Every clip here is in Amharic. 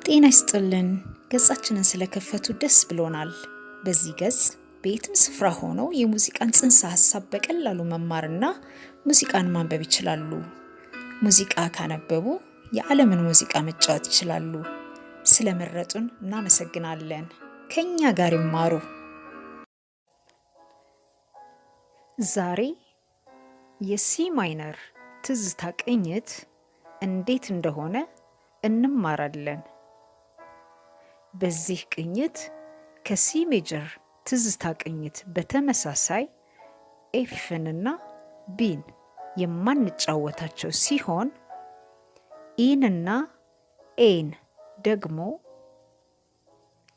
ጤና ይስጥልን። ገጻችንን ስለከፈቱ ደስ ብሎናል። በዚህ ገጽ በየትም ስፍራ ሆነው የሙዚቃን ጽንሰ ሐሳብ በቀላሉ መማርና ሙዚቃን ማንበብ ይችላሉ። ሙዚቃ ካነበቡ የዓለምን ሙዚቃ መጫወት ይችላሉ። ስለመረጡን እናመሰግናለን። ከኛ ጋር ይማሩ። ዛሬ የሲ ማይነር ትዝታ ቅኝት እንዴት እንደሆነ እንማራለን። በዚህ ቅኝት ከሲ ሜጀር ትዝታ ቅኝት በተመሳሳይ ኤፍንና ቢን የማንጫወታቸው ሲሆን ኢንና ኤን ደግሞ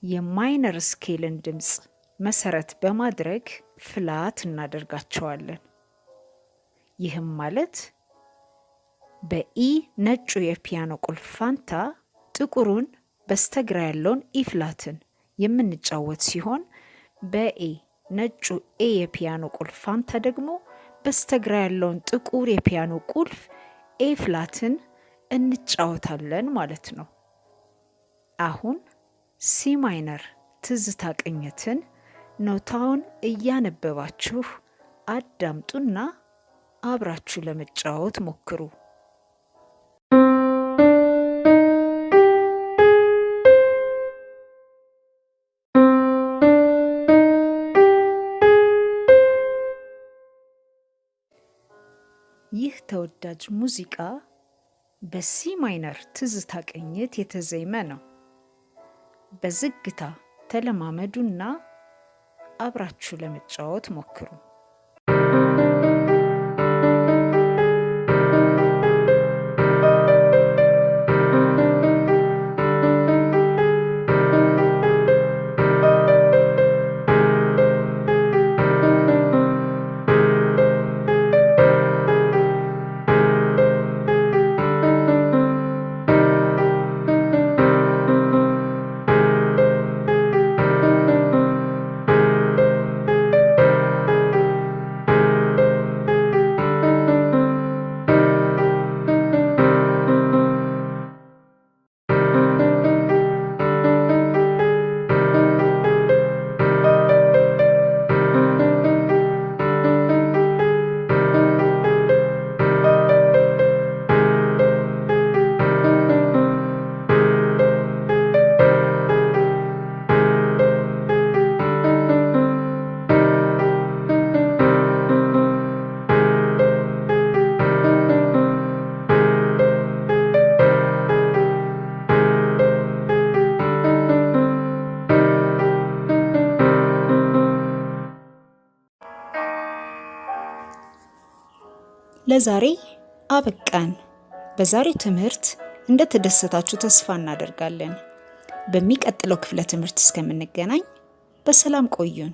የማይነር ስኬልን ድምፅ መሰረት በማድረግ ፍላት እናደርጋቸዋለን። ይህም ማለት በኢ ነጩ የፒያኖ ቁልፍ ፋንታ ጥቁሩን በስተግራ ያለውን ኢ ፍላትን የምንጫወት ሲሆን በኤ ነጩ ኤ የፒያኖ ቁልፍ ፋንታ ደግሞ በስተግራ ያለውን ጥቁር የፒያኖ ቁልፍ ኤ ፍላትን እንጫወታለን ማለት ነው። አሁን ሲ ማይነር ትዝታ ቅኝትን ኖታውን እያነበባችሁ አዳምጡና አብራችሁ ለመጫወት ሞክሩ። ይህ ተወዳጅ ሙዚቃ በሲ ማይነር ትዝታ ቅኝት የተዜመ ነው። በዝግታ ተለማመዱና አብራችሁ ለመጫወት ሞክሩ። ለዛሬ አበቃን። በዛሬው ትምህርት እንደተደሰታችሁ ተስፋ እናደርጋለን። በሚቀጥለው ክፍለ ትምህርት እስከምንገናኝ በሰላም ቆዩን።